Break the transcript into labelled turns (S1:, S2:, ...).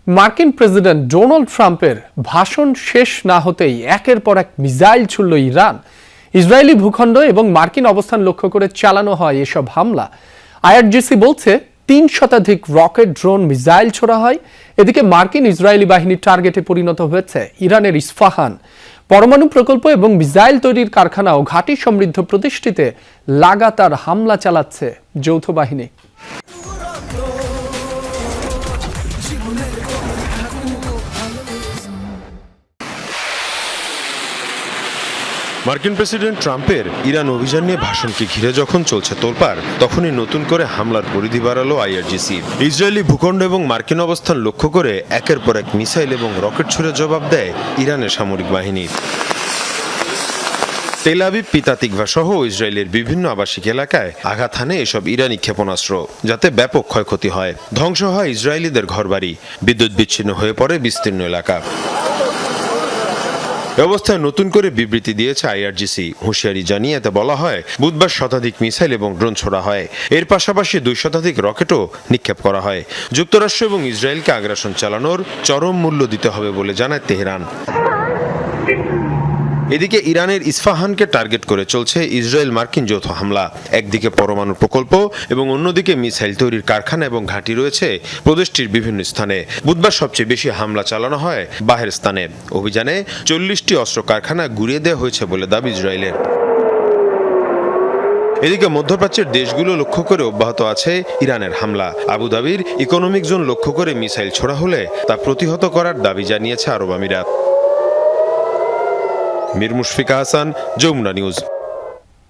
S1: মার্কিন president Donald ট্রাম্পের ভাষণ শেষ না হতেই একের পর এক মিসাইল ছুড়ল ইরান। ইসরায়েলি ভূখণ্ড এবং মার্কিন অবস্থান লক্ষ্য করে চালানো হয় এসব হামলা। আইআরজিসি বলছে ৩ শতাধিক রকেট, ড্রোন, মিসাইল ছোড়া হয়। এদিকে মার্কিন ইসরায়েলি বাহিনীর টার্গেটে পরিণত হয়েছে ইরানের ইস্পাহান। পরমাণু প্রকল্প এবং মিসাইল তৈরির কারখানা ও ঘাঁটি সমৃদ্ধ প্রদেশটিতে লাগাতার হামলা চালাচ্ছে যৌথ বাহিনী।
S2: মার্কিন প্রেসিডেন্ট ট্রাম্পের ইরান অভিযান নিয়ে ভাষণকে ঘিরে যখন চলছে তোলপাড়, তখনই নতুন করে হামলার পরিধি বাড়ালো আইআরজিসি। ইসরায়েলি ভূখণ্ড এবং মার্কিন অবস্থান লক্ষ্য করে একের পর এক মিসাইল এবং রকেট ছুড়ে জবাব দেয় ইরানের সামরিক বাহিনী। তেল আবিব, পিতা তিকভা সহ ইসরায়েলের বিভিন্ন আবাসিক এলাকায় আঘাত হানে এসব ইরানি ক্ষেপণাস্ত্র, যাতে ব্যাপক ক্ষয়ক্ষতি হয়। ধ্বংস হয় ইসরায়েলিদের ঘরবাড়ি, বিদ্যুৎ বিচ্ছিন্ন হয়ে পড়ে বিস্তীর্ণ এলাকা। অবস্থায় নতুন করে বিবৃতি দিয়েছে আইআরজিসি। হুঁশিয়ারি জানিয়ে এতে বলা হয়, বুধবার শতাধিক মিসাইল এবং ড্রোন ছোড়া হয়। এর পাশাপাশি 2 শতাধিক রকেটও নিক্ষেপ করা হয়। যুক্তরাষ্ট্র এবং ইসরায়েলকে আগ্রাসন চালানোর চরম মূল্য দিতে হবে বলে জানায় তেহরান। এদিকে ইরানের ইস্পাহানকে টার্গেট করে চলছে ইসরায়েল মার্কিন যৌথ হামলা। একদিকে পরমাণু প্রকল্প এবং অন্যদিকে মিসাইল তৈরির কারখানা এবং ঘাঁটি রয়েছে প্রদেশটির বিভিন্ন স্থানে। বুধবার সবচেয়ে বেশি হামলা চালানো হয় বাহেরস্তানে। অভিযানে 40টি অস্ত্র কারখানা গুঁড়িয়ে দেওয়া হয়েছে বলে দাবি ইসরায়েলের। এদিকে মধ্যপ্রাচ্যের দেশগুলো লক্ষ্য করে অব্যাহত আছে ইরানের হামলা। আবুধাবির ইকোনমিক জোন লক্ষ্য করে মিসাইল ছোড়া হলে তা প্রতিহত করার দাবি জানিয়েছে আরব আমিরাত। মীর মুশফিকা হাসান, যমুনা নিউজ।